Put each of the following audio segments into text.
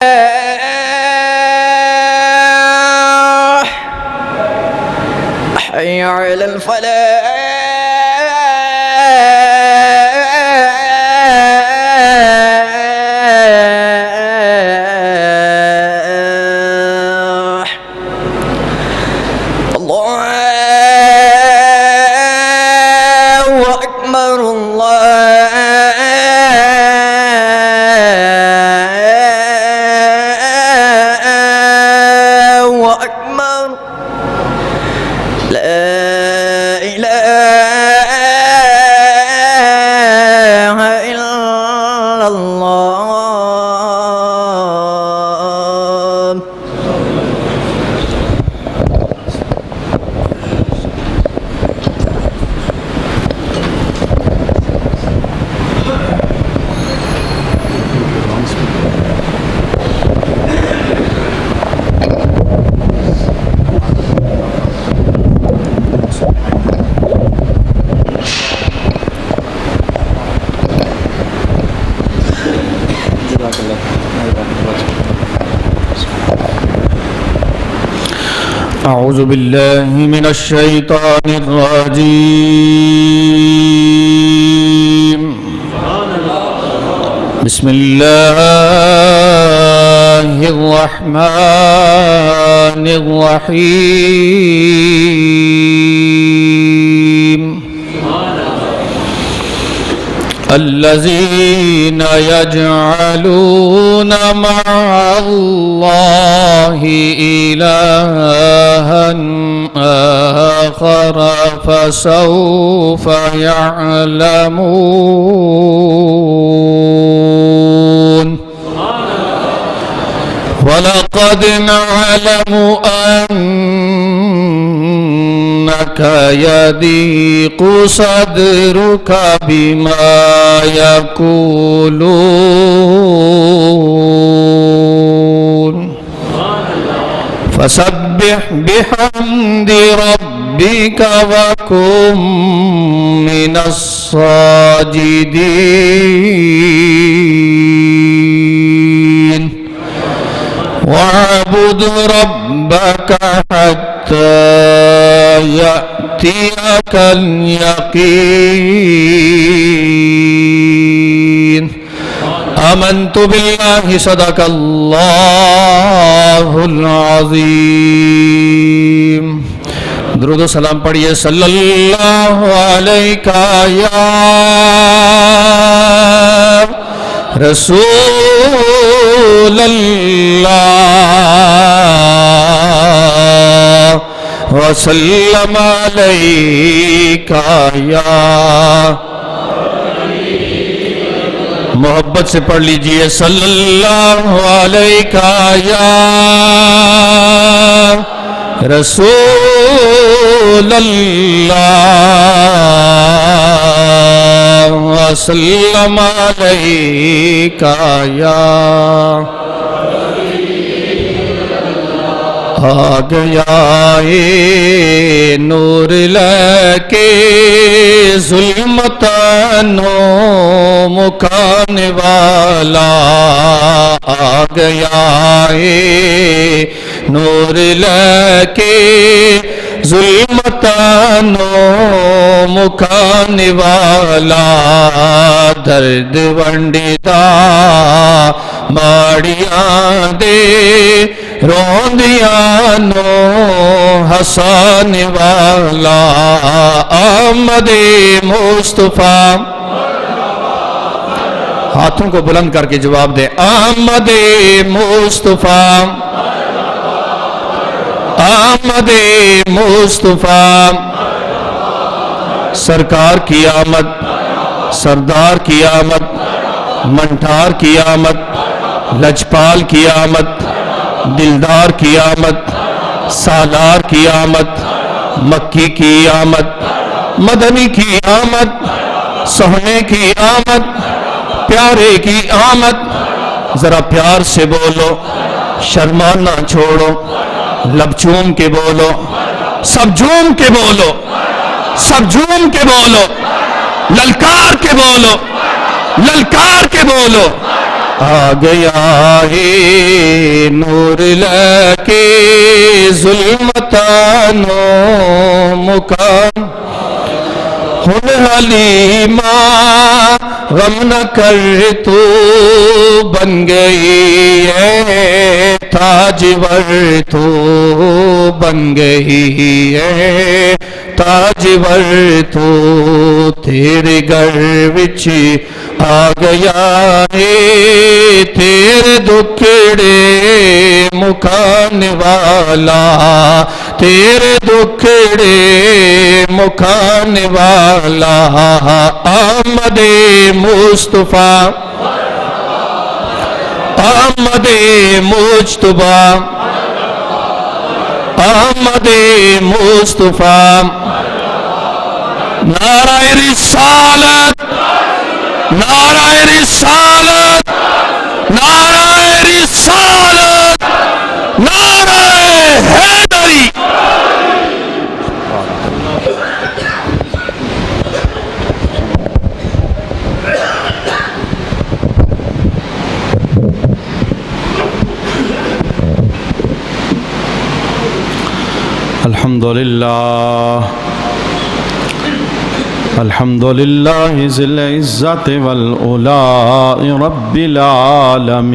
حي على الفلاح الله أكبر الله أكبر لا إله إلا الله. أعوذ بالله من الشيطان الرجيم. بسم الله الرحمن الرحيم. الذين يجعلون مع الله إلها آخر فسوف يعلمون. ولقد نعلم أنك يضيق صدرك بما يقولون فسبح بحمد ربك وكن من الساجدين واعبد ربك حتى يأتيك اليقين. آمنت بالله صدق اللہ العظیم. درود و سلام پڑھیے صلی اللہ علیہ یا رسول اللہ وسلم علیک یا. محبت سے پڑھ لیجئے صلی اللہ علیہ یا رسول اللہ وسلم علیک یا. آ گیا نور لے ظلمتوں مکانے والا. آ گیا نور لے ظلمتوں مکانے والا. درد ونڈیدا ماڑیاں دے روندیاں نو ہسانے والا. آمد مصطفیٰ. ہاتھوں کو بلند کر کے جواب دے. آمد مصطفیٰ آمد مصطفیٰ. سرکار کی آمد سردار کی آمد منٹار کی آمد لجپال کی آمد دلدار کی آمد سالار کی آمد مکی کی آمد مدنی کی آمد سہنے کی آمد پیارے کی آمد. ذرا پیار سے بولو شرمانا چھوڑو. لب چوم کے بولو سب جھوم کے بولو سب جھوم کے بولو. للکار کے بولو للکار کے بولو آ گیا ہے نور لکے ظلمتانو مکان ہن حلیمہ غم نہ کر تو بن گئی ہے تاجور تو بن گئی ہے تاجور تو تیرے گھر وچ آ گیا ہے تیرے دکھڑے مکان والا تیرے دکھڑے مکان والا آمد مصطفیٰ آمد مجتبیٰ آمد مصطفیٰ نعرہ رسالت نعرہ رسالت نعرہ رسالت نعرہ حیدری الحمد للہ ذی العزت والعلاء رب العالمین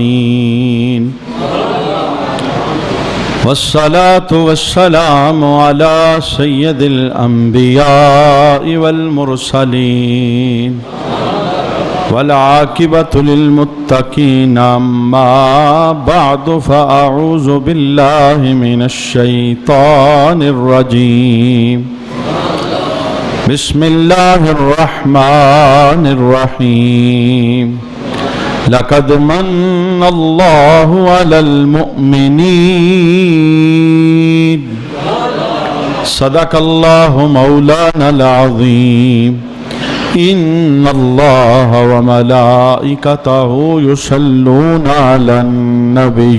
والصلاة والسلام على سید الانبیاء والمرسلین والعاقبۃ للمتقین اما بعد فاعوذ باللہ من الشیطان الرجیم بسم اللہ الرحمن الرحیم لقد من اللہ علی المؤمنین صدق اللہ مولانا العظیم ان اللہ وملائکتہ یصلون علی النبی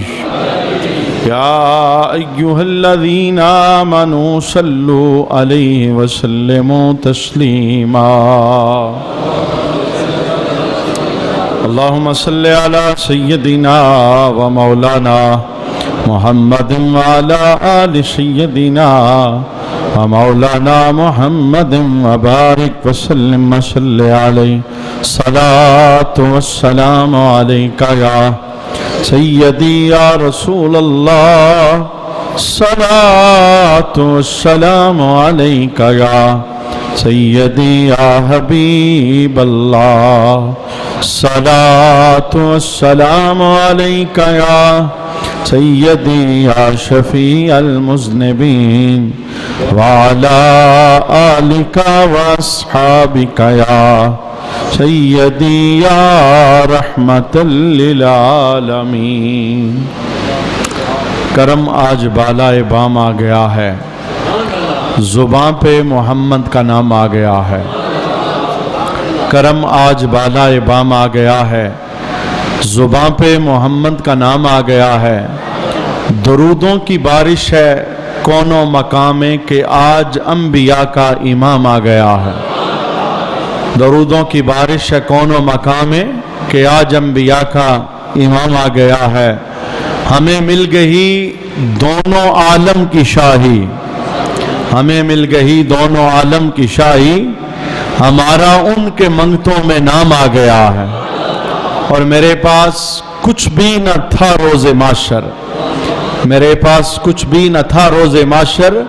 یا ایہا الذین آمنوا صلوا علیہ وسلموا تسلیما اللہم صلی علی سیدنا و مولانا محمد وعلی آل سیدنا و مولانا محمد وبارک وسلم صلی علیہ الصلاة والسلام علیکہ یا سیدی یا رسول اللہ صلاة والسلام علیکہ یا سیدی یا حبیب اللہ صلاة والسلام علیکہ یا سیدی یا شفیع المذنبین وعلا آلکہ واصحابکہ یا سیدی یا رحمت للعالمین کرم آج بالائے بام آ گیا ہے زباں پہ محمد کا نام آ گیا ہے کرم آج بالائے بام آ گیا ہے زباں پہ محمد کا نام آ گیا ہے درودوں کی بارش ہے کون و مقامے کہ آج انبیاء کا امام آ گیا ہے درودوں کی بارش ہے کون و مقامے کہ آج انبیاء کا امام آ گیا ہے ہمیں مل گئی دونوں عالم کی شاہی ہمیں مل گئی دونوں عالم کی شاہی ہمارا ان کے منگتوں میں نام آ گیا ہے اور میرے پاس کچھ بھی نہ تھا روز معاشر میرے پاس کچھ بھی نہ تھا روز معاشر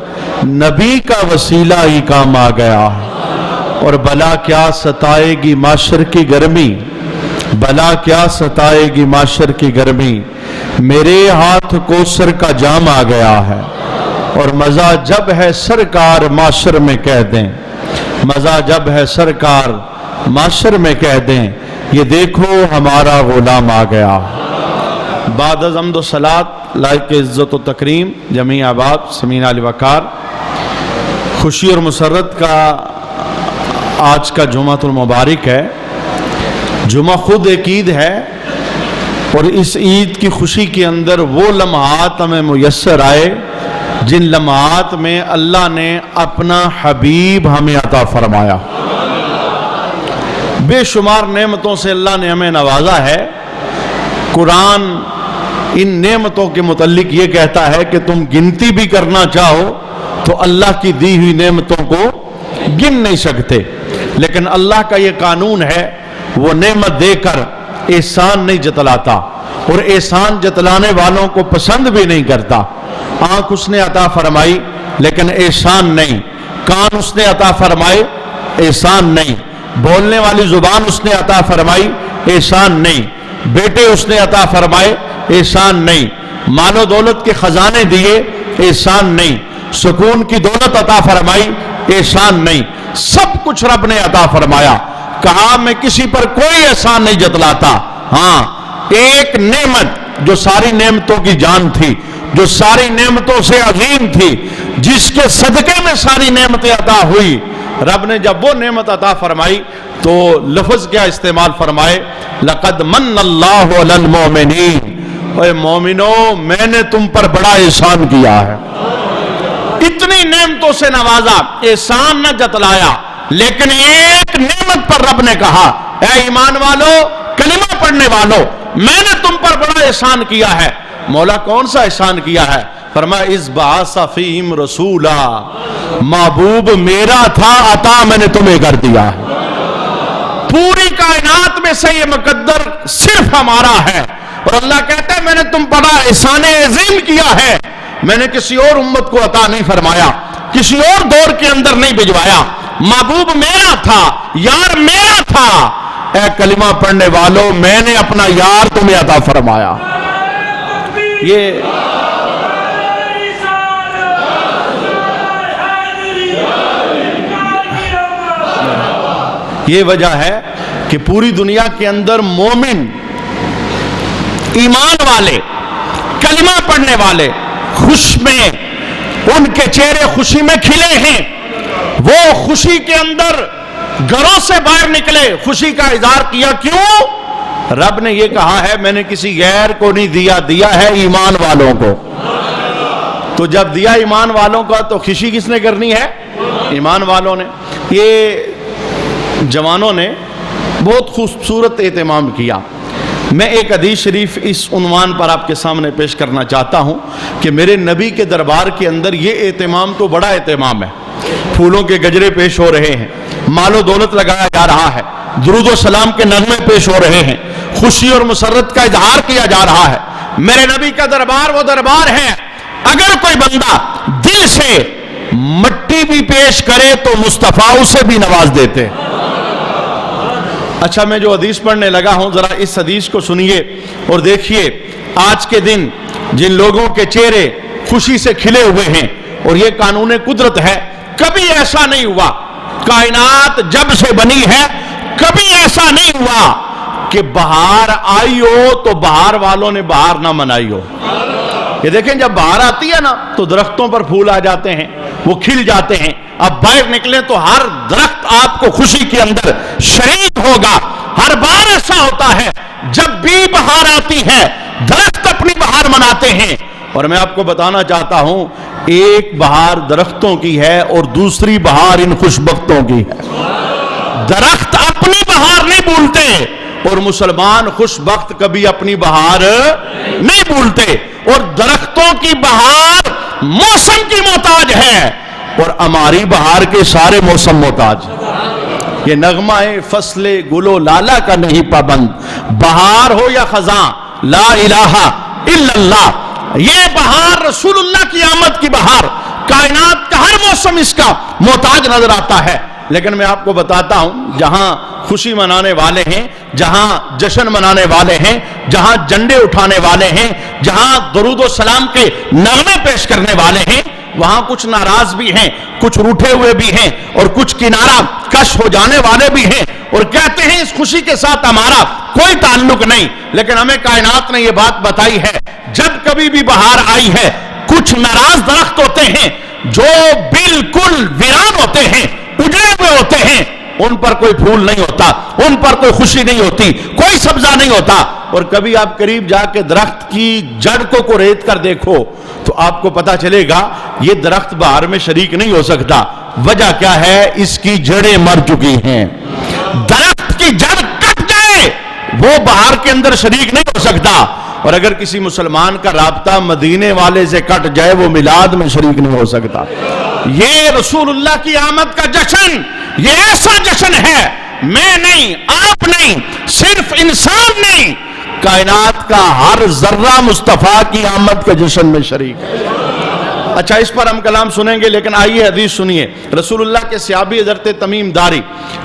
نبی کا وسیلہ ہی کام آ گیا ہے اور بلا کیا ستائے گی معاشر کی گرمی بلا کیا ستائے گی معاشر کی گرمی میرے ہاتھ کوثر کا جام آ گیا ہے اور مزہ جب ہے سرکار معاشر میں کہہ دیں مزہ جب ہے سرکار معاشر میں کہہ دیں یہ دیکھو ہمارا غلام آ گیا بعد از حمد و صلات لائق عزت و تکریم جمیع احباب سمین علی وقار خوشی اور مسرت کا آج کا جمعہ المبارک ہے جمعہ خود ایک عید ہے اور اس عید کی خوشی کے اندر وہ لمحات ہمیں میسر آئے جن لمحات میں اللہ نے اپنا حبیب ہمیں عطا فرمایا بے شمار نعمتوں سے اللہ نے ہمیں نوازا ہے قرآن ان نعمتوں کے متعلق یہ کہتا ہے کہ تم گنتی بھی کرنا چاہو تو اللہ کی دی ہوئی نعمتوں کو گن نہیں سکتے، لیکن اللہ کا یہ قانون ہے، وہ نعمت دے کر احسان نہیں جتلاتا، اور احسان جتلانے والوں کو پسند بھی نہیں کرتا۔ آنکھ اس نے عطا فرمائی لیکن احسان نہیں، کان اس نے عطا فرمائے احسان نہیں، بولنے والی زبان اس نے عطا فرمائی احسان نہیں، بیٹے اس نے عطا فرمائے احسان نہیں، مال و دولت کے خزانے دیے احسان نہیں، سکون کی دولت عطا فرمائی احسان نہیں، سب کچھ رب نے عطا فرمایا۔ کہا میں کسی پر کوئی احسان نہیں جتلاتا، ہاں ایک نعمت جو ساری نعمتوں کی جان تھی، جو ساری نعمتوں سے عظیم تھی، جس کے صدقے میں ساری نعمتیں عطا ہوئی، رب نے جب وہ نعمت عطا فرمائی تو لفظ کیا استعمال فرمائے؟ لقد من اللہ علی المؤمنین، اے مومنو میں نے تم پر بڑا احسان کیا ہے، اتنی نعمتوں سے نوازا، احسان نہ جتلایا، لیکن ایک نعمت پر رب نے کہا اے ایمان والو، کلمہ پڑھنے والو، میں نے تم پر بڑا احسان کیا ہے۔ مولا کون سا احسان کیا ہے؟ فرمایا اذ بعث فیہم رسولا، محبوب میرا تھا عطا میں نے تمہیں کر دیا ہے۔ پوری کائنات میں سے یہ مقدر صرف ہمارا ہے، اور اللہ کہتا ہے میں نے تم پر بڑا احسان عظیم کیا ہے، میں نے کسی اور امت کو عطا نہیں فرمایا، کسی اور دور کے اندر نہیں بھجوایا، محبوب میرا تھا، یار میرا تھا۔ اے کلمہ پڑھنے والوں، میں نے اپنا یار تمہیں عطا فرمایا۔ یہ وجہ ہے کہ پوری دنیا کے اندر مومن، ایمان والے، کلمہ پڑھنے والے خوش میں، ان کے چہرے خوشی میں کھلے ہیں، وہ خوشی کے اندر گھروں سے باہر نکلے، خوشی کا اظہار کیا۔ کیوں؟ رب نے یہ کہا ہے میں نے کسی غیر کو نہیں دیا، دیا ہے ایمان والوں کو۔ تو جب دیا ایمان والوں کا تو خوشی کس نے کرنی ہے؟ ایمان والوں نے۔ یہ جوانوں نے بہت خوبصورت اہتمام کیا۔ میں ایک حدیث شریف اس عنوان پر آپ کے سامنے پیش کرنا چاہتا ہوں کہ میرے نبی کے دربار کے اندر یہ اہتمام تو بڑا اہتمام ہے، پھولوں کے گجرے پیش ہو رہے ہیں، مال و دولت لگایا جا رہا ہے، درود و سلام کے نغمے پیش ہو رہے ہیں، خوشی اور مسرت کا اظہار کیا جا رہا ہے۔ میرے نبی کا دربار وہ دربار ہے، اگر کوئی بندہ دل سے مٹی بھی پیش کرے تو مصطفیٰ اسے بھی نواز دیتے۔ اچھا میں جو حدیث پڑھنے لگا ہوں، ذرا اس حدیث کو سنیے اور دیکھیے آج کے دن جن لوگوں کے چہرے خوشی سے کھلے ہوئے ہیں، اور یہ قانون قدرت ہے، کبھی ایسا نہیں ہوا، کائنات جب سے بنی ہے کبھی ایسا نہیں ہوا کہ بہار آئی ہو تو بہار والوں نے بہار نہ منائی ہو۔ یہ دیکھیں جب بہار آتی ہے نا تو درختوں پر پھول آ جاتے ہیں، وہ کھل جاتے ہیں، اب باہر نکلیں تو ہر درخت آپ کو خوشی کے اندر شریک ہوگا۔ ہر بار ایسا ہوتا ہے جب بھی بہار آتی ہے درخت اپنی بہار مناتے ہیں، اور میں آپ کو بتانا چاہتا ہوں ایک بہار درختوں کی ہے اور دوسری بہار ان خوشبختوں کی ہے۔ درخت اپنی بہار نہیں بھولتے، اور مسلمان خوش بخت کبھی اپنی بہار نہیں بھولتے، اور درختوں کی بہار موسم کی محتاج ہے اور ہماری بہار کے سارے موسم محتاج۔ یہ نغمہ فصل گل و لالا کا نہیں پابند، بہار ہو یا خزاں، لا الہ الا اللہ، یہ بہار رسول اللہ کی آمد کی بہار، کائنات کا ہر موسم اس کا محتاج نظر آتا ہے۔ لیکن میں آپ کو بتاتا ہوں جہاں خوشی منانے والے ہیں، جہاں جشن منانے والے ہیں، جہاں جھنڈے اٹھانے والے ہیں، جہاں درود و سلام کے نغمے پیش کرنے والے ہیں، وہاں کچھ ناراض بھی ہیں، کچھ روٹھے ہوئے بھی ہیں، اور کچھ کنارہ کش ہو جانے والے بھی ہیں، اور کہتے ہیں اس خوشی کے ساتھ ہمارا کوئی تعلق نہیں۔ لیکن ہمیں کائنات نے یہ بات بتائی ہے، جب کبھی بھی بہار آئی ہے کچھ ناراض درخت ہوتے ہیں جو بالکل ویران ہوتے ہیں، اجڑے ہوئے ہوتے ہیں، ان پر کوئی پھول نہیں ہوتا، ان پر کوئی خوشی نہیں ہوتی، کوئی سبزہ نہیں ہوتا۔ اور کبھی آپ قریب جا کے درخت کی جڑ کو کوریت کر دیکھو تو آپ کو پتا چلے گا یہ درخت بہار میں شریک نہیں ہو سکتا۔ وجہ کیا ہے؟ اس کی جڑیں مر چکی ہیں۔ درخت کی جڑ کٹ جائے وہ بہار کے اندر شریک نہیں ہو سکتا، اور اگر کسی مسلمان کا رابطہ مدینے والے سے کٹ جائے وہ میلاد میں شریک نہیں ہو سکتا۔ یہ رسول اللہ کی آمد کا جشن، یہ ایسا جشن ہے، میں نہیں، آپ نہیں، صرف انسان نہیں، کائنات کا ہر ذرہ مصطفیٰ کی آمد کے جشن میں شریک ہے۔ اچھا، اس پر ہم کلام سنیں گے، لیکن آئیے حدیث سنیے۔ رسول اللہ کے صحابی حضرت تمیم داری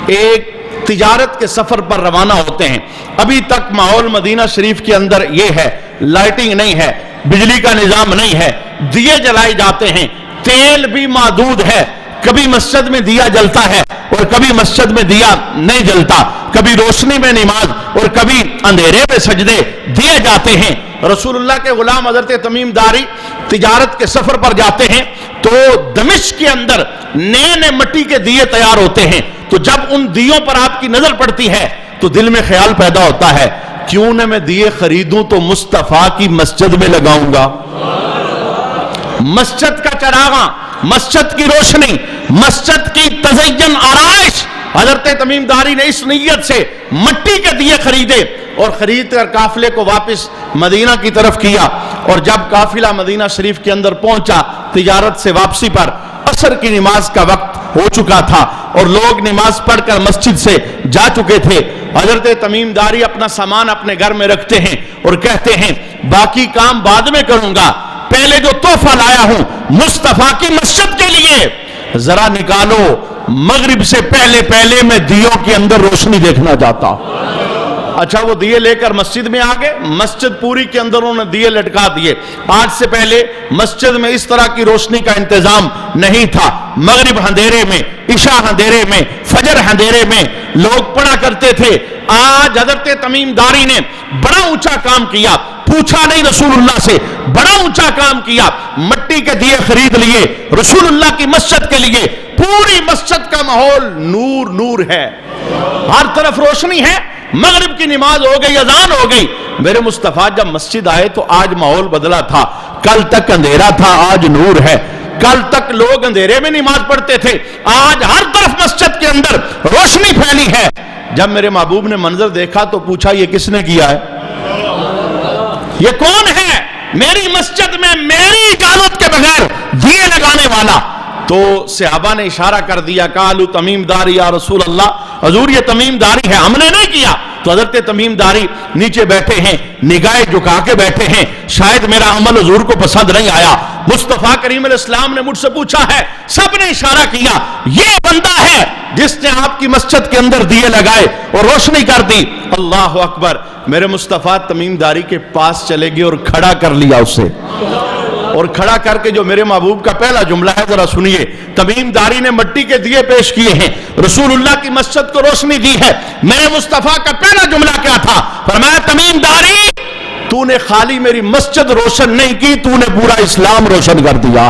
ایک تجارت کے سفر پر روانہ ہوتے ہیں۔ ابھی تک ماحول مدینہ شریف کے اندر یہ ہے، لائٹنگ نہیں ہے، بجلی کا نظام نہیں ہے، دیے جلائے جاتے ہیں، تیل بھی محدود ہے، کبھی مسجد میں دیا جلتا ہے اور کبھی مسجد میں دیا نہیں جلتا، کبھی روشنی میں نماز اور کبھی اندھیرے میں سجدے دیے جاتے ہیں۔ رسول اللہ کے غلام حضرت تمیم داری تجارت کے سفر پر جاتے ہیں تو دمشق کے اندر نئے نئے مٹی کے دیے تیار ہوتے ہیں۔ تو جب ان دیوں پر آپ کی نظر پڑتی ہے تو دل میں خیال پیدا ہوتا ہے، کیوں نہ میں دیے خریدوں تو مصطفیٰ کی مسجد میں لگاؤں گا۔ مسجد کا چراغاں، مسجد کی روشنی، مسجد کی تزین آرائش، حضرت تمیم داری نے اس نیت سے مٹی کے دیے خریدے اور خرید کر قافلے کو واپس مدینہ کی طرف کیا۔ اور جب قافلہ مدینہ شریف کے اندر پہنچا تجارت سے واپسی پر، عصر کی نماز کا وقت ہو چکا تھا اور لوگ نماز پڑھ کر مسجد سے جا چکے تھے۔ حضرت تمیم داری اپنا سامان اپنے گھر میں رکھتے ہیں اور کہتے ہیں باقی کام بعد میں کروں گا، پہلے جو تحفہ لایا ہوں مصطفیٰ کی مسجد کے لیے ذرا نکالو، مغرب سے پہلے میں دیوں کے اندر روشنی دیکھنا چاہتا۔ اچھا، وہ دیے لے کر مسجد میں آگے، مسجد پوری کے اندر انہوں نے دیے لٹکا دیے۔ آج سے پہلے مسجد میں اس طرح کی روشنی کا انتظام نہیں تھا۔ مغرب اندھیرے میں، عشاء اندھیرے میں، فجر اندھیرے میں لوگ پڑھا کرتے تھے۔ آج حضرت تمیم داری نے بڑا اونچا کام کیا، پوچھا نہیں رسول اللہ سے، بڑا اونچا کام کیا، مٹی کے دیے خرید لیے رسول اللہ کی مسجد کے لیے۔ پوری مسجد کا ماحول نور نور ہے، ہر طرف روشنی ہے۔ مغرب کی نماز ہو گئی، اذان ہو گئی۔ میرے مصطفیٰ جب مسجد آئے تو آج ماحول بدلا تھا، کل تک اندھیرا تھا، آج نور ہے۔ کل تک لوگ اندھیرے میں نماز پڑھتے تھے، آج ہر طرف مسجد کے اندر روشنی پھیلی ہے۔ جب میرے محبوب نے منظر دیکھا تو پوچھا یہ کس نے کیا ہے، یہ کون ہے میری مسجد میں میری اجازت کے بغیر دیے لگانے والا؟ تو صحابہ نے اشارہ کر دیا، قالوا تمیم داری یا رسول اللہ، حضور یہ تمیم داری ہے، ہم نے نہیں کیا۔ تو حضرت تمیم داری نیچے بیٹھے ہیں، نگاہیں جھکا کے بیٹھے ہیں، شاید میرا عمل حضور کو پسند نہیں آیا۔ مصطفیٰ کریم علیہ السلام نے مجھ سے پوچھا ہے، سب نے اشارہ کیا، یہ بندہ ہے جس نے آپ کی مسجد کے اندر دیے لگائے اور روشنی کر دی۔ اللہ اکبر! میرے مصطفیٰ تمیم داری کے پاس چلے گئے اور کھڑا کر لیا اسے، اور کھڑا کر کے جو میرے محبوب کا پہلا جملہ ہے ذرا سنیے۔ تمیم داری نے مٹی کے دیے پیش کیے ہیں، رسول اللہ کی مسجد کو روشنی دی ہے۔ میرے مصطفیٰ کا پہلا جملہ کیا تھا؟ فرمایا تمیم داری تو نے خالی میری مسجد روشن نہیں کی، تو نے پورا اسلام روشن کر دیا۔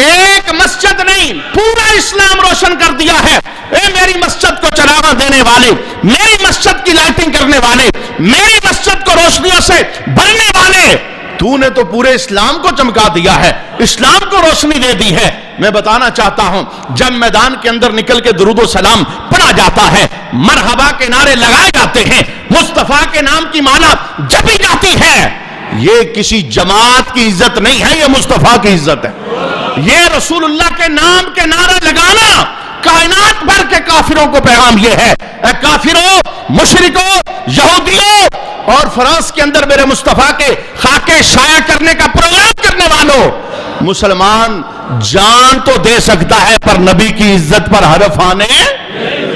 ایک مسجد نہیں، پورا اسلام روشن کر دیا ہے۔ اے میری مسجد کو چراغاں دینے والے، میری مسجد کی لائٹنگ کرنے والے، میری مسجد کو روشنیوں سے بھرنے والے، تو نے تو پورے اسلام کو چمکا دیا ہے، اسلام کو روشنی دے دی ہے۔ میں بتانا چاہتا ہوں، جب میدان کے اندر نکل کے درود و سلام پڑھا جاتا ہے، مرحبا کے نعرے لگائے جاتے ہیں، مصطفیٰ کے نام کی مالا جپی جاتی ہے، یہ کسی جماعت کی عزت نہیں ہے، یہ مصطفیٰ کی عزت ہے۔ یہ رسول اللہ کے نام کے نعرے لگانا کائنات بھر کے کافروں کو پیغام یہ ہے، اے کافروں، مشرکوں، یہودیوں اور فرانس کے اندر میرے مصطفیٰ کے خاکے شائع کرنے کا پروگرام کرنے والوں، مسلمان جان تو دے سکتا ہے پر نبی کی عزت پر حرف آنے،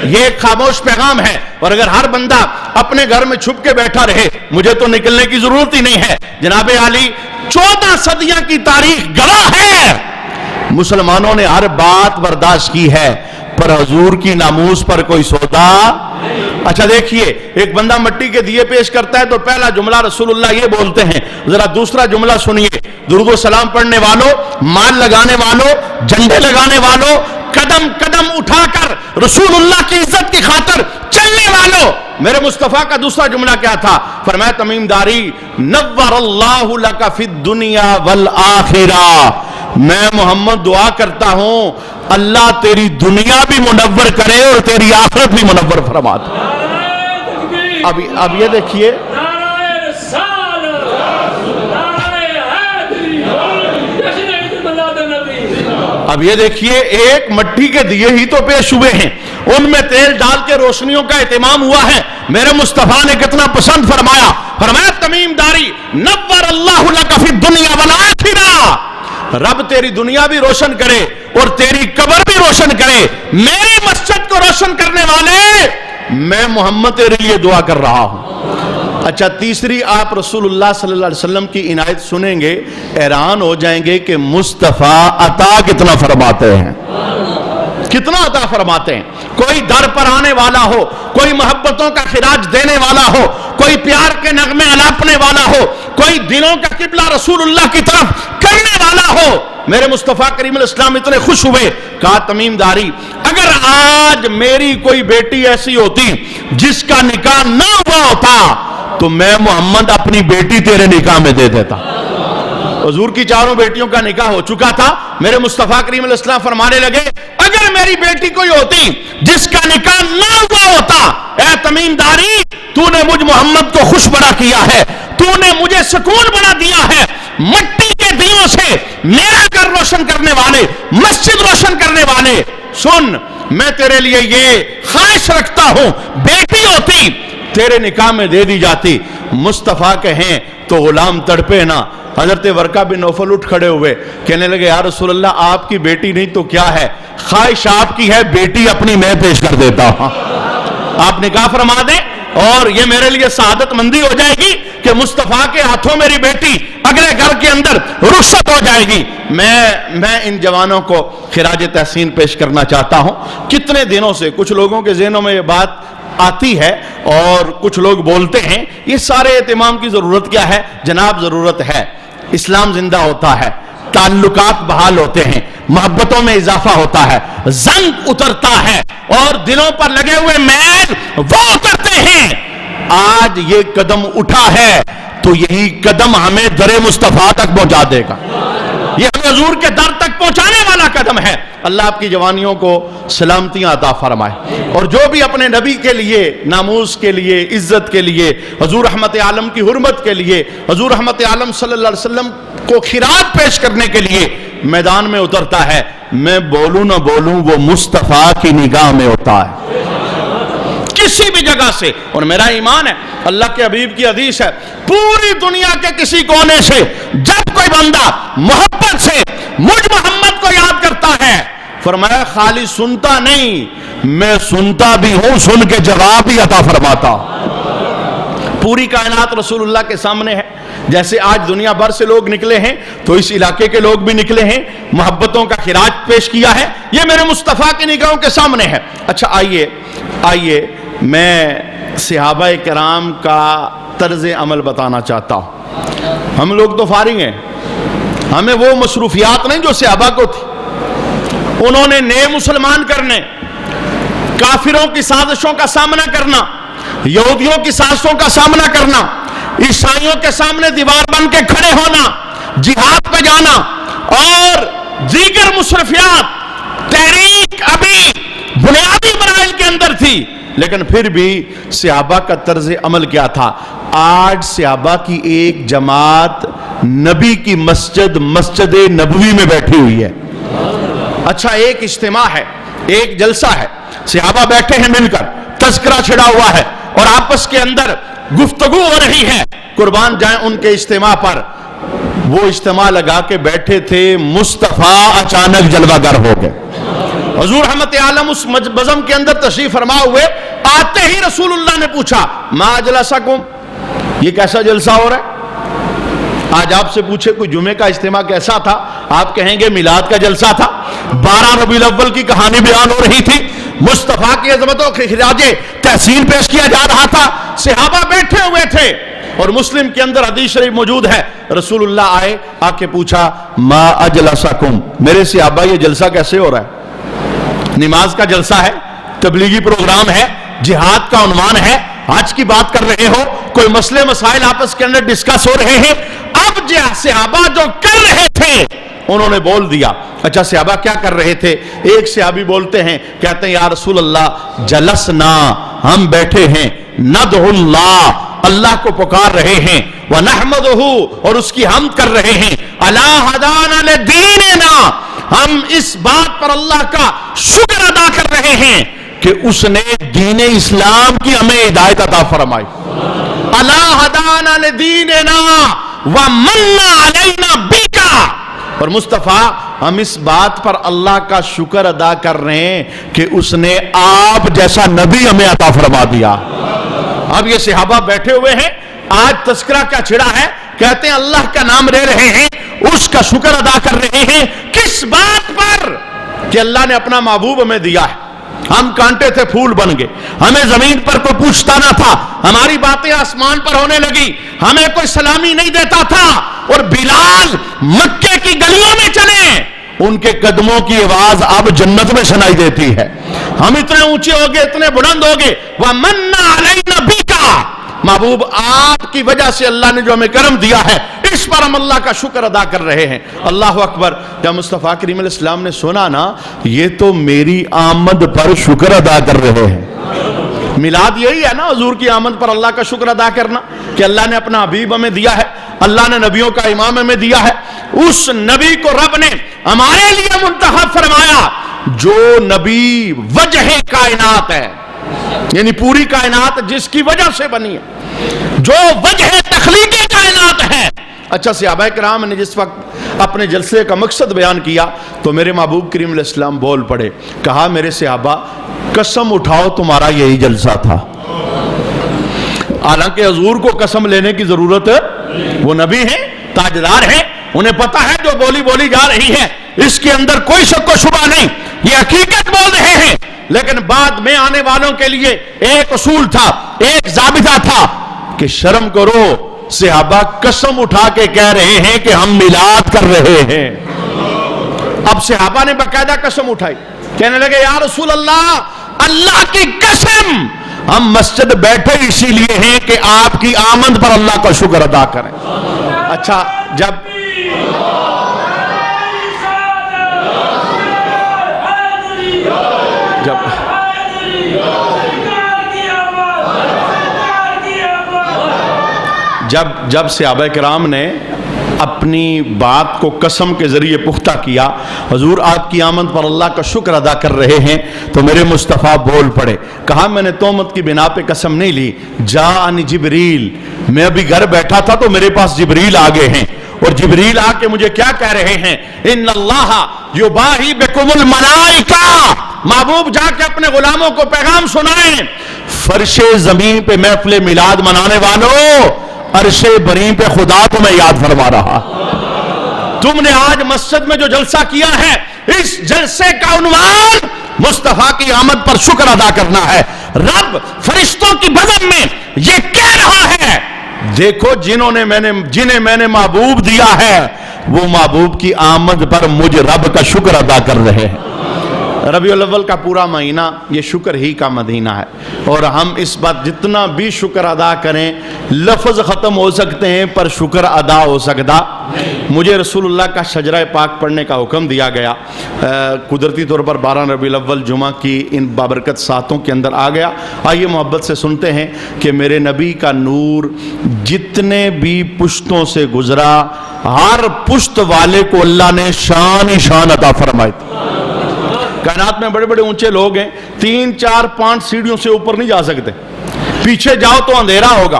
یہ ایک خاموش پیغام ہے۔ اور اگر ہر بندہ اپنے گھر میں چھپ کے بیٹھا رہے، مجھے تو نکلنے کی ضرورت ہی نہیں ہے۔ جناب علی 14 صدیاں کی تاریخ گواہ ہے، مسلمانوں نے ہر بات برداشت کی ہے پر حضور کی ناموس پر کوئی سودا۔ اچھا دیکھیے، ایک بندہ مٹی کے دیے پیش کرتا ہے تو پہلا جملہ رسول اللہ یہ بولتے ہیں، ذرا دوسرا جملہ سنیے، درود و سلام پڑھنے والوں، مال لگانے والوں، جھنڈے لگانے والوں، قدم قدم اٹھا کر رسول اللہ کی عزت کی خاطر چلنے والوں، میرے مصطفیٰ کا دوسرا جملہ کیا تھا؟ فرمایا تمیم داری نور اللہ لک فی الدنیا والآخرہ، میں محمد دعا کرتا ہوں اللہ تیری دنیا بھی منور کرے اور تیری آخرت بھی منور فرما دے۔ اب یہ دیکھیے ایک مٹی کے دیے ہی تو پیش ہوئے ہیں، ان میں تیل ڈال کے روشنیوں کا اہتمام ہوا ہے۔ میرے مصطفیٰ نے کتنا پسند فرمایا، فرمایا تمیم داری نور اللہ لک فی الدنیا والآخرہ، رب تیری دنیا بھی روشن کرے اور تیری قبر بھی روشن کرے۔ میری مسجد کو روشن کرنے والے، میں محمد تیرے لیے دعا کر رہا ہوں۔ اچھا، تیسری آپ رسول اللہ صلی اللہ علیہ وسلم کی عنایت سنیں گے، حیران ہو جائیں گے کہ مصطفیٰ عطا کتنا فرماتے ہیں، کتنا عطا فرماتے ہیں۔ کوئی در پر آنے والا ہو، کوئی محبتوں کا خراج دینے والا ہو، کوئی پیار کے نغمے الاپنے والا ہو، کوئی دلوں کا قبلہ رسول اللہ کی طرف کرنے والا ہو، میرے مصطفیٰ کریم الاسلام اتنے خوش ہوئے، کہا تمیم داری اگر آج میری کوئی بیٹی ایسی ہوتی جس کا نکاح نہ ہوا ہوتا تو میں محمد اپنی بیٹی تیرے نکاح میں دے دیتا۔ حضور کی چاروں بیٹیوں کا نکاح ہو چکا تھا، میرے مصطفیٰ کریم علیہ السلام فرمانے لگے اگر میری بیٹی کوئی ہوتی جس کا نکاح نہ ہوا ہوتا، اے تمیم داری تو نے مجھ محمد کو خوش بڑا کیا ہے، تو نے مجھے سکون بڑا دیا ہے، مٹی کے دیوں سے میرا گھر روشن کرنے والے، مسجد روشن کرنے والے، سن میں تیرے لیے یہ خواہش رکھتا ہوں بیٹی ہوتی تیرے نکاح میں دے دی جاتی۔ مصطفیٰ کہیں تو غلام تڑپے نہ۔ حضرت ورقہ بن نوفل اٹھ کھڑے ہوئے، کہنے لگے یا رسول اللہ آپ کی بیٹی نہیں تو کیا ہے، خواہش آپ کی ہے بیٹی اپنی میں پیش کر دیتا ہوں، آپ نکاح فرما دیں اور یہ میرے لیے سعادت مندی ہو جائے گی کہ مصطفیٰ کے ہاتھوں میری بیٹی اگلے گھر کے اندر رخصت ہو جائے گی۔ میں ان جوانوں کو خراج تحسین پیش کرنا چاہتا ہوں۔ کتنے دنوں سے کچھ لوگوں کے ذہنوں میں یہ بات آتی ہے اور کچھ لوگ بولتے ہیں یہ سارے اہتمام کی ضرورت کیا ہے؟ جناب ضرورت ہے، اسلام زندہ ہوتا ہے، تعلقات بحال ہوتے ہیں، محبتوں میں اضافہ ہوتا ہے، زنگ اترتا ہے اور دلوں پر لگے ہوئے میل وہ اترتے ہیں۔ آج یہ قدم اٹھا ہے تو یہی قدم ہمیں در مصطفیٰ تک پہنچا دے گا، یہ ہمیں حضور کے در تک پہنچانے والا قدم ہے۔ اللہ آپ کی جوانیوں کو سلامتیاں عطا فرمائے، اور جو بھی اپنے نبی کے لیے، ناموس کے لیے، عزت کے لیے، حضور رحمت عالم کی حرمت کے لیے، حضور رحمت عالم صلی اللہ علیہ وسلم کو خراج پیش کرنے کے لیے میدان میں اترتا ہے، میں بولوں نہ بولوں وہ مصطفیٰ کی نگاہ میں ہوتا ہے کسی بھی جگہ سے۔ اور میرا ایمان ہے، اللہ کے حبیب کی حدیث ہے، پوری دنیا کے کسی کونے سے جب کوئی بندہ محبت سے مجھ محمد کو یاد کرتا ہے، فرمایا خالی سنتا نہیں، میں سنتا بھی ہوں، سن کے جواب بھی عطا فرماتا۔ پوری کائنات رسول اللہ کے سامنے ہے، جیسے آج دنیا بھر سے لوگ نکلے ہیں تو اس علاقے کے لوگ بھی نکلے ہیں، محبتوں کا خراج پیش کیا ہے، یہ میرے مصطفیٰ کی نگاہوں کے سامنے ہے۔ اچھا آئیے میں صحابہ کرام کا طرز عمل بتانا چاہتا ہوں۔ ہم لوگ تو فارغ ہیں، ہمیں وہ مصروفیات نہیں جو صحابہ کو تھی۔ انہوں نے نئے مسلمان کرنے، کافروں کی سازشوں کا سامنا کرنا، یہودیوں کی سازشوں کا سامنا کرنا، عیسائیوں کے سامنے دیوار بن کے کھڑے ہونا، جہاد پہ جانا اور دیگر مصروفیات، تحریک ابھی بنیادی مراحل کے اندر تھی، لیکن پھر بھی صحابہ کا طرز عمل کیا تھا؟ آج صحابہ کی ایک جماعت نبی کی مسجد نبوی میں بیٹھی ہوئی ہے۔ اچھا، ایک اجتماع ہے، ایک جلسہ ہے، صحابہ بیٹھے ہیں مل کر، تذکرہ چھڑا ہوا ہے اور آپس کے اندر گفتگو ہو رہی ہے، قربان جائیں ان کے اجتماع پر۔ وہ اجتماع لگا کے بیٹھے تھے، مصطفیٰ اچانک جلوہ گر ہو گئے۔ حضور رحمت عالم اس بزم کے اندر تشریف فرما ہوئے، آتے ہی رسول اللہ نے پوچھا ما اجلسکم، یہ کیسا جلسہ ہو رہا ہے؟ آج آپ سے پوچھے کوئی جمعے کا اجتماع کیسا تھا، آپ کہیں گے میلاد کا جلسہ تھا، 12 ربیع الاول کی کہانی بیان ہو رہی تھی، مصطفیٰ کی عظمتوں کے خراج تحسین پیش کیا جا رہا تھا، صحابہ بیٹھے ہوئے تھے۔ اور مسلم کے اندر حدیث شریف موجود ہے، رسول اللہ آئے، آ کے پوچھا ما اجلسکم، میرے صحابہ یہ جلسہ کیسے ہو رہا ہے؟ نماز کا جلسہ ہے، تبلیغی پروگرام ہے، جہاد کا عنوان ہے، آج کی بات کر رہے ہو، کوئی مسئلے مسائل آپس کے اندر ڈسکس ہو رہے ہیں۔ اب صحابہ جو کر رہے تھے انہوں نے بول دیا. اچھا صحابہ کیا کر رہے تھے؟ ایک صحابی بولتے ہیں، کہتے ہیں یا رسول اللہ جلسنا، ہم بیٹھے ہیں، ندعو اللہ، اللہ کو پکار رہے ہیں، وَنَحْمَدُهُ، اور اس کی حمد کر رہے ہیں، عَلَىٰ هَدَانَا لِدِينِنَا، ہم اس بات پر اللہ کا شکر ادا کر رہے ہیں کہ اس نے دین اسلام کی ہمیں ہدایت عطا فرمائی. عَلَىٰ هَدَانَا لِدِينِنَا وَمَنَّ عَلَيْنَا بِكَ، اور مصطفیٰ ہم اس بات پر اللہ کا شکر ادا کر رہے ہیں کہ اس نے آپ جیسا نبی ہمیں عطا فرما دیا. اب یہ صحابہ بیٹھے ہوئے ہیں، آج تذکرہ کیا چھڑا ہے، کہتے ہیں اللہ کا نام لے رہے ہیں، اس کا شکر ادا کر رہے ہیں. کس بات پر؟ کہ اللہ نے اپنا محبوب ہمیں دیا ہے. ہم کانٹے تھے پھول بن گئے، ہمیں زمین پر کوئی پوچھتا نہ تھا، ہماری باتیں آسمان پر ہونے لگی، ہمیں کوئی سلامی نہیں دیتا تھا، اور بلال مکے کی گلیوں میں چلے، ان کے قدموں کی آواز اب جنت میں سنائی دیتی ہے. ہم اتنے اونچے ہو گئے، اتنے بلند ہو گئے. وَمَنَّ عَلَيْنَا بِكَ، محبوب آپ کی وجہ سے اللہ نے جو ہمیں کرم دیا ہے، اس پر ہم اللہ کا شکر ادا کر رہے ہیں. اللہ اکبر. جب مصطفیٰ کریم علیہ السلام نے سنا نا یہ تو میری آمد پر شکر ادا کر رہے ہیں. میلاد یہی ہے نا، حضور کی آمد پر اللہ کا شکر ادا کرنا، کہ اللہ نے اپنا حبیب ہمیں دیا ہے، اللہ نے نبیوں کا امام ہمیں دیا ہے. اس نبی کو رب نے ہمارے لیے منتخب فرمایا جو نبی وجہ کائنات ہے، یعنی پوری کائنات جس کی وجہ سے بنی ہے، جو وجہ تخلیق کائنات ہے. اچھا صحابہ کرام نے جس وقت اپنے جلسے کا مقصد بیان کیا تو میرے محبوب کریم علیہ السلام بول پڑے، کہا میرے صحابہ قسم اٹھاؤ تمہارا یہی جلسہ تھا. حالانکہ حضور کو قسم لینے کی ضرورت ہے، وہ نبی ہیں، تاجدار ہیں، انہیں پتا ہے جو بولی جا رہی ہے اس کے اندر کوئی شک و شبہ نہیں، یہ حقیقت بول رہے ہیں. لیکن بعد میں آنے والوں کے لیے ایک اصول تھا، ایک ضابطہ تھا کہ شرم کرو، صحابہ قسم اٹھا کے کہہ رہے ہیں کہ ہم میلاد کر رہے ہیں. اب صحابہ نے باقاعدہ قسم اٹھائی، کہنے لگے یا رسول اللہ، اللہ کی قسم ہم مسجد بیٹھے اسی لیے ہیں کہ آپ کی آمد پر اللہ کا شکر ادا کریں. اچھا جب صحابہ کرام نے اپنی بات کو قسم کے ذریعے پختہ کیا، حضور آپ کی آمد پر اللہ کا شکر ادا کر رہے ہیں، تو میرے مصطفیٰ بول پڑے، کہا میں نے تہمت کی بنا پہ قسم نہیں لی. جاءنی جبریل، میں ابھی گھر بیٹھا تھا تو میرے پاس جبریل آ گئے ہیں، اور جبریل آ کے مجھے کیا کہہ رہے ہیں، ان اللہ یباہی بکم الملائکہ، محبوب جا کے اپنے غلاموں کو پیغام سنائیں، فرش زمین پہ محفل میلاد منانے والوں، عرش بریں پہ خدا تمہیں یاد فرما رہا. تم نے آج مسجد میں جو جلسہ کیا ہے، اس جلسے کا عنوان مصطفیٰ کی آمد پر شکر ادا کرنا ہے. رب فرشتوں کی بزم میں یہ کہہ رہا ہے، دیکھو جنہیں میں نے محبوب دیا ہے، وہ محبوب کی آمد پر مجھ رب کا شکر ادا کر رہے ہیں. ربیع الاول کا پورا مہینہ یہ شکر ہی کا مدینہ ہے، اور ہم اس بات جتنا بھی شکر ادا کریں، لفظ ختم ہو سکتے ہیں پر شکر ادا ہو سکتا. مجھے رسول اللہ کا شجرہ پاک پڑھنے کا حکم دیا گیا، قدرتی طور پر 12 ربیع الاول جمعہ کی ان بابرکت ساتوں کے اندر آ گیا. آئیے محبت سے سنتے ہیں کہ میرے نبی کا نور جتنے بھی پشتوں سے گزرا، ہر پشت والے کو اللہ نے شان ہی شان عطا فرمائی. کائنات میں بڑے بڑے اونچے لوگ ہیں، 3 4 5 سیڑھیوں سے اوپر نہیں جا سکتے. پیچھے جاؤ تو اندھیرا ہوگا،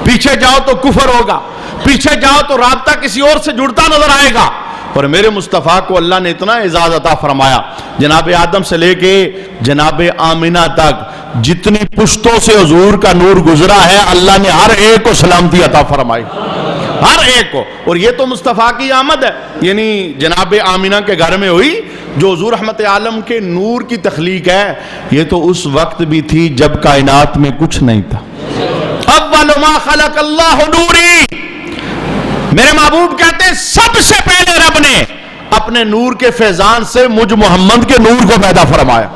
پیچھے جاؤ تو کفر ہوگا، پیچھے جاؤ تو رابطہ کسی اور سے جڑتا نظر آئے گا. اور میرے مصطفیٰ کو اللہ نے اتنا اعزاز عطا فرمایا، جناب آدم سے لے کے جناب آمینہ تک جتنی پشتوں سے حضور کا نور گزرا ہے، اللہ نے ہر ایک کو سلامتی عطا فرمائی، ہر ایک کو. اور یہ تو مصطفیٰ کی آمد ہے، یعنی جناب آمینہ کے گھر میں ہوئی، جو حضور رحمت عالم کے نور کی تخلیق ہے. یہ تو اس وقت بھی تھی جب کائنات میں کچھ نہیں تھا. اول ما خلق اللہ نوری، میرے محبوب کہتے ہیں سب سے پہلے رب نے اپنے نور کے فیضان سے مجھ محمد کے نور کو پیدا فرمایا.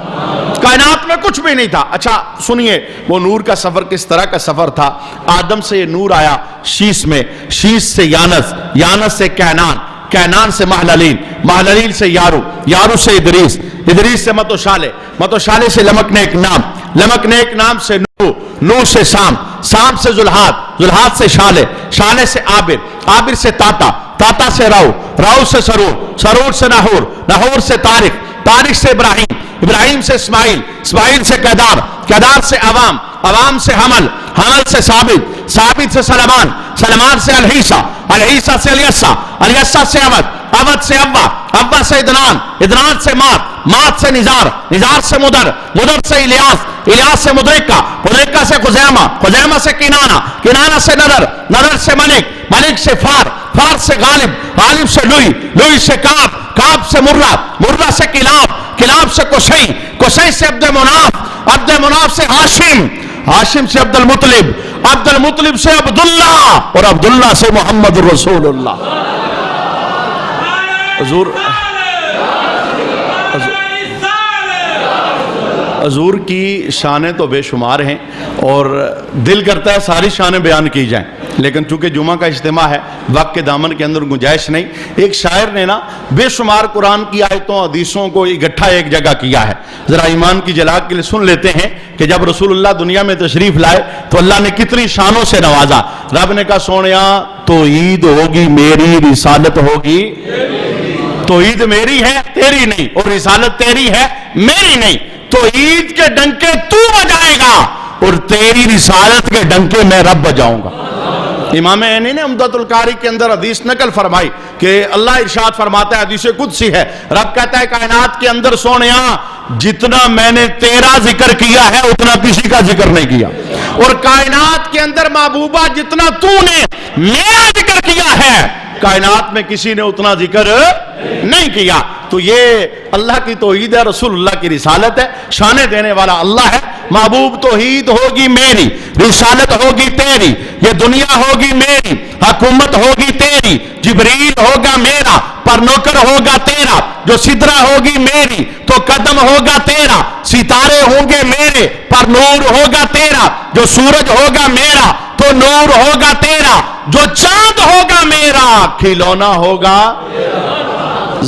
کائنات میں کچھ بھی نہیں تھا. اچھا سنیے وہ نور کا سفر کس طرح کا سفر تھا. آدم سے یہ نور آیا شیش میں، شیش سے یانس، یانس سے کینان، کینان سے محللیل، محللیل سے یارو، یارو سے ادریس، ادریس سے متوشالے، متوشالے سے لمکنیک نام، لمکنیک نام سے نوح، نوح سے سام، سام سے ذوالحاد، ذوالحاد سے شالے، شالے سے عابر، عابر سے تاتا، تاتا سے راؤ، راؤ سے سرور، سرور سے ناہور، ناہور سے طارق، طارق سے ابراہیم، ابراہیم سے اسماعیل، اسماعیل سے کیدار، کیدار سے عوام، عوام سے حمل، حمل سے ثابت، ثابت سے سلمان، سلمان سے الہیسا، الہیسا سے الیسا، الیسا سے عبد، عبد سے ابا، ابا سے ادنان، ادنان سے مات، مات سے نزار، نزار سے مدر، مدر سے الیاس، الیاس سے مدرکہ، مدرکہ سے خزیمہ، خزیمہ سے کنانہ، کنانہ سے نظر، نظر سے ملک، ملک سے فار، فار سے غالب، غالب سے لوئی، لوئی سے کعب، کعب سے مرہ، مرہ سے کلاب، کلاب سے قصی، قصی سے عبد مناف، عبد مناف سے ہاشم، ہاشم سے عبد المطلب، عبد المطلب سے عبداللہ، اور عبداللہ سے محمد رسول اللہ۔ حضور حضور کی شانیں تو بے شمار ہیں اور دل کرتا ہے ساری شانیں بیان کی جائیں، لیکن چونکہ جمعہ کا اجتماع ہے، وقت کے دامن کے اندر گنجائش نہیں۔ ایک شاعر نے نا بے شمار قرآن کی آیتوں حدیثوں کو اکٹھا ایک جگہ کیا ہے، ذرا ایمان کی جھلک کے لیے سن لیتے ہیں کہ جب رسول اللہ دنیا میں تشریف لائے تو اللہ نے کتنی شانوں سے نوازا۔ رب نے کہا سونیا توحید ہوگی میری، رسالت ہوگی، توحید میری ہے تیری نہیں، اور رسالت تیری ہے میری نہیں۔ توحید کے ڈنکے تو بجائے گا اور تیری رسالت کے ڈنکے میں رب بجاؤں گا۔ امام عینی نے عمدۃ القاری کے اندر حدیث نقل فرمائی کہ اللہ ارشاد فرماتا ہے، حدیث قدسی ہے، رب کہتا ہے کائنات کے اندر سونیا جتنا میں نے تیرا ذکر کیا ہے اتنا کسی کا ذکر نہیں کیا، اور کائنات کے اندر محبوبہ جتنا تو نے میرا ذکر کیا ہے کائنات میں کسی نے اتنا ذکر نہیں کیا۔ تو یہ اللہ کی توحید ہے، رسول اللہ کی رسالت ہے، شانے دینے والا اللہ ہے۔ محبوب توحید ہوگی میری، رسالت ہوگی تیری، یہ دنیا ہوگی میری، حکومت ہوگی تیری، جبریل ہوگا میرا، پر نوکر ہوگا تیرا، جو سدرہ ہوگی میری تو قدم ہوگا تیرا، ستارے ہوں گے میرے پر نور ہوگا تیرا، جو سورج ہوگا میرا تو نور ہوگا تیرا، جو چاند ہوگا میرا کھلونا ہوگا۔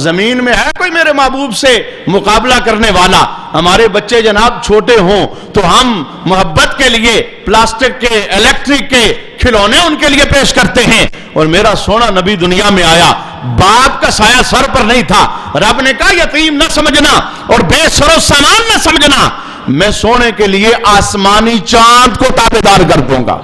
زمین میں ہے کوئی میرے محبوب سے مقابلہ کرنے والا؟ ہمارے بچے جناب چھوٹے ہوں تو ہم محبت کے لیے پلاسٹک کے، الیکٹرک کے کھلونے ان کے لیے پیش کرتے ہیں، اور میرا سونا نبی دنیا میں آیا، باپ کا سایہ سر پر نہیں تھا، رب نے کہا یتیم نہ سمجھنا اور بے سر و سامان نہ سمجھنا، میں سونے کے لیے آسمانی چاند کو تابعدار کر دوں گا۔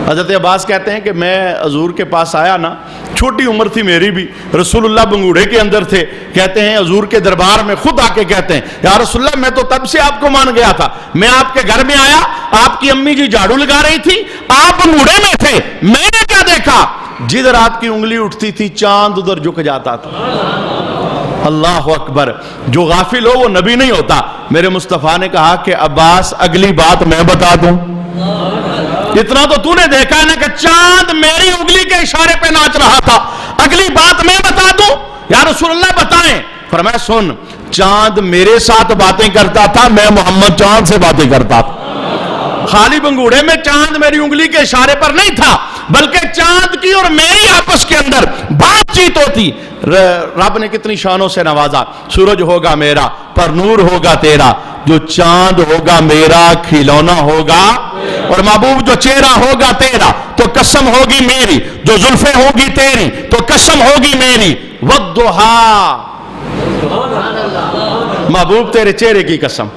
حضرت عباس کہتے ہیں کہ میں حضور کے پاس آیا نا، چھوٹی عمر تھی میری بھی، رسول اللہ بنگوڑے کے اندر تھے، کہتے ہیں حضور کے دربار میں خود آ کے کہتے ہیں یا رسول اللہ میں تو تب سے آپ کو مان گیا تھا، میں آپ کے گھر میں آیا، آپ کی امی جی جھاڑو لگا رہی تھی، آپ بنگوڑے میں تھے، میں نے کیا دیکھا؟ جدھر آپ کی انگلی اٹھتی تھی چاند ادھر جھک جاتا تھا۔ اللہ اکبر، جو غافل ہو وہ نبی نہیں ہوتا۔ میرے مصطفیٰ نے کہا کہ عباس اگلی بات میں بتا دوں، اتنا تو نے دیکھا ہے نا کہ چاند میری انگلی کے اشارے پہ ناچ رہا تھا، اگلی بات میں بتا دوں؟ یا رسول اللہ بتائیں۔ فرمایا سن، چاند میرے ساتھ باتیں کرتا تھا، میں محمد چاند سے باتیں کرتا تھا۔ خالی بنگوڑے میں چاند میری انگلی کے اشارے پر نہیں تھا، بلکہ چاند کی اور میری آپس کے اندر بات چیت ہوتی۔ رب نے کتنی شانوں سے نوازا، سورج ہوگا میرا پر نور ہوگا تیرا، جو چاند ہوگا میرا کھلونا ہوگا، اور محبوب جو چہرہ ہوگا تیرا تو قسم ہوگی میری، جو زلفیں ہوگی تیری تو قسم ہوگی میری، والضحیٰ، محبوب تیرے چہرے کی قسم،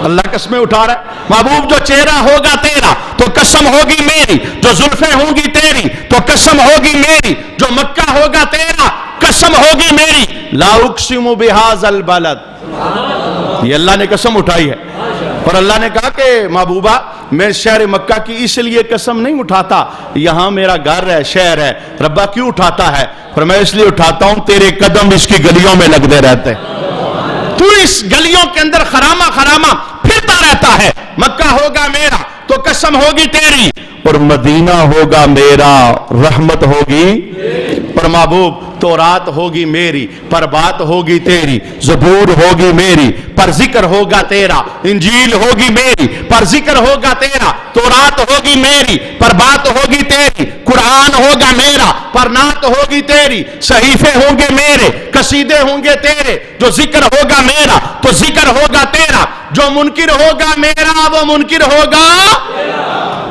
اللہ قسمیں اٹھا رہا ہے، محبوب جو چہرہ ہوگا تیرا تو قسم ہوگی میری، جو زلفیں ہوں گی تیری تو قسم ہوگی میری، جو مکہ ہوگا تیرا قسم ہوگی میری، لا اقسم بہذا البلد، یہ اللہ نے قسم اٹھائی ہے۔ اور اللہ نے کہا کہ محبوبہ میں شہر مکہ کی اس لیے قسم نہیں اٹھاتا، یہاں میرا گھر ہے، شہر ہے، ربا کیوں اٹھاتا ہے؟ پر میں اس لیے اٹھاتا ہوں تیرے قدم اس کی گلیوں میں لگتے رہتے، تو اس گلیوں کے اندر خرامہ خرامہ پھرتا رہتا ہے۔ مکہ ہوگا میرا تو قسم ہوگی تیری، اور مدینہ ہوگا میرا رحمت ہوگی، اور محبوب تورات ہوگی میری پر بات ہوگی تیری، زبور ہوگی میری پر ذکر ہوگا تیرا، انجیل ہوگی میری پر ذکر ہوگا تیرا، تورات ہوگی میری پر بات ہوگی تیری، قرآن ہوگا میرا پر نعت ہوگی تیری، صحیفے ہوں گے میرے قصیدے ہوں گے تیرے، جو ذکر ہوگا میرا تو ذکر ہوگا تیرا، جو منکر ہوگا میرا وہ منکر ہوگا۔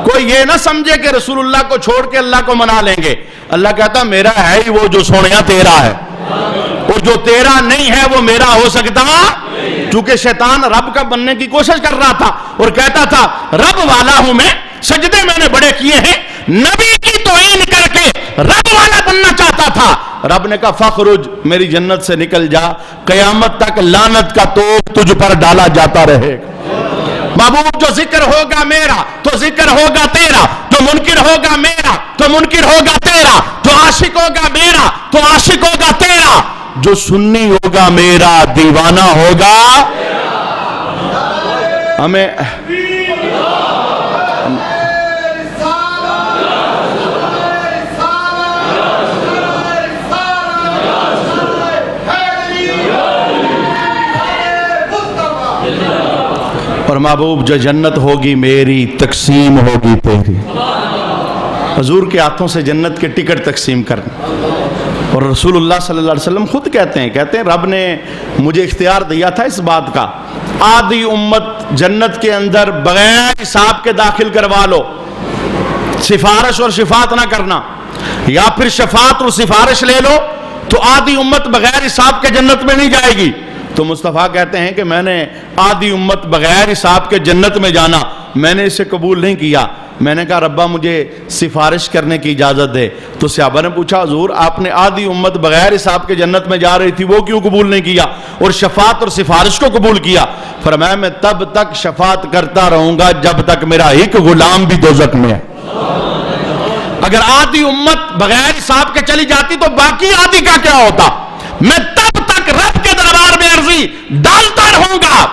کوئی یہ نہ سمجھے کہ رسول اللہ کو چھوڑ کے اللہ کو منا لیں گے۔ اللہ کہتا میرا ہے ہی وہ جو سونیا تیرا ہے، اور جو تیرا نہیں ہے وہ میرا ہو سکتا۔ چونکہ شیطان رب کا بننے کی کوشش کر رہا تھا اور کہتا تھا رب والا ہوں میں، سجدے میں نے بڑے کیے ہیں، نبی کی توہین کر کے رب والا بننا چاہتا تھا۔ رب نے کہا فخرج، میری جنت سے نکل جا، قیامت تک لعنت کا توپ تجھ پر ڈالا جاتا رہے گا۔ محبوب جو ذکر ہوگا میرا تو ذکر ہوگا تیرا، جو منکر ہوگا میرا تو منکر ہوگا تیرا، جو عاشق ہوگا میرا تو عاشق ہوگا تیرا، جو سنی ہوگا میرا دیوانہ ہوگا۔ ہمیں اور محبوب جو جنت ہوگی میری تقسیم ہوگی تیری، حضور کے ہاتھوں سے جنت کے ٹکٹ تقسیم کرنا۔ اور رسول اللہ صلی اللہ علیہ وسلم خود کہتے ہیں رب نے مجھے اختیار دیا تھا اس بات کا، آدھی امت جنت کے اندر بغیر حساب کے داخل کروا لو، سفارش اور شفاعت نہ کرنا، یا پھر شفاعت اور سفارش لے لو تو آدھی امت بغیر حساب کے جنت میں نہیں جائے گی۔ تو مصطفیٰ کہتے ہیں کہ میں نے آدھی امت بغیر حساب کے جنت میں جانا میں نے اسے قبول نہیں کیا۔ میں نے کہا ربا مجھے سفارش کرنے کی اجازت دے۔ تو صحابہ نے پوچھا حضور آپ نے آدھی امت بغیر حساب کے جنت میں جا رہی تھی وہ کیوں قبول نہیں کیا اور شفاعت اور سفارش کو قبول کیا؟ فرمایا میں تب تک شفاعت کرتا رہوں گا جب تک میرا ایک غلام بھی دوزخ میں ہے۔ اگر آدھی امت بغیر حساب کے چلی جاتی تو باقی آدھی کا کیا ہوتا؟ میں تب تک رب کے دربار میں عرضی ڈالتا رہوں گا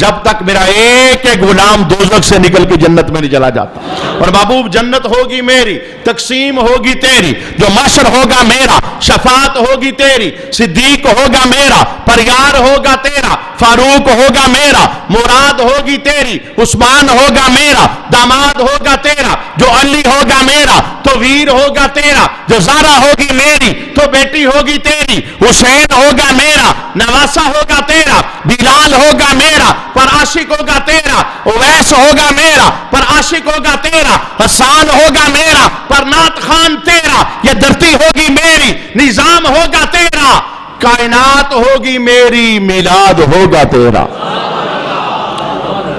جب تک میرا ایک ایک غلام دوزخ سے نکل کے جنت میں نہیں چلا جاتا۔ اور محبوب جنت ہوگی میری، تقسیم ہوگی تیری، جو معاشر ہوگا میرا، شفاعت ہوگی تیری، صدیق ہوگا میرا، پریار ہوگا تیرا، فاروق ہوگا میرا، مراد ہوگی تیری، عثمان ہوگا میرا، داماد ہوگا تیرا، جو علی ہوگا میرا تو ویر ہوگا تیرا، جو زارا ہوگی میری تو بیٹی ہوگی تیری، حسین ہوگا میرا، نواسا ہوگا تیرا، بلال ہوگا میرا پر عاشق ہوگا تیرا، اویس ہوگا میرا پر عاشق ہوگا تیرا، حسان ہوگا میرا پر نعت خان تیرا، یہ دھرتی ہوگی میری، نظام ہوگا تیرا، کائنات ہوگی میری، میلاد ہوگا تیرا۔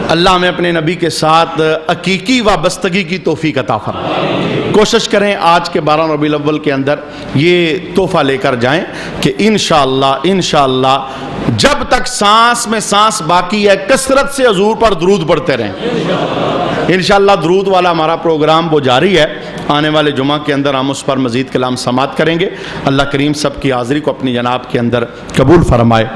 اللہ ہمیں اپنے نبی کے ساتھ حقیقی وابستگی کی توفیق عطا فرمائے۔ کوشش کریں آج کے 12 ربیع الاول کے اندر یہ تحفہ لے کر جائیں کہ انشاءاللہ جب تک سانس میں سانس باقی ہے کثرت سے حضور پر درود پڑھتے رہیں۔ انشاءاللہ درود والا ہمارا پروگرام وہ جاری ہے، آنے والے جمعہ کے اندر ہم اس پر مزید کلام سماعت کریں گے۔ اللہ کریم سب کی حاضری کو اپنی جناب کے اندر قبول فرمائے۔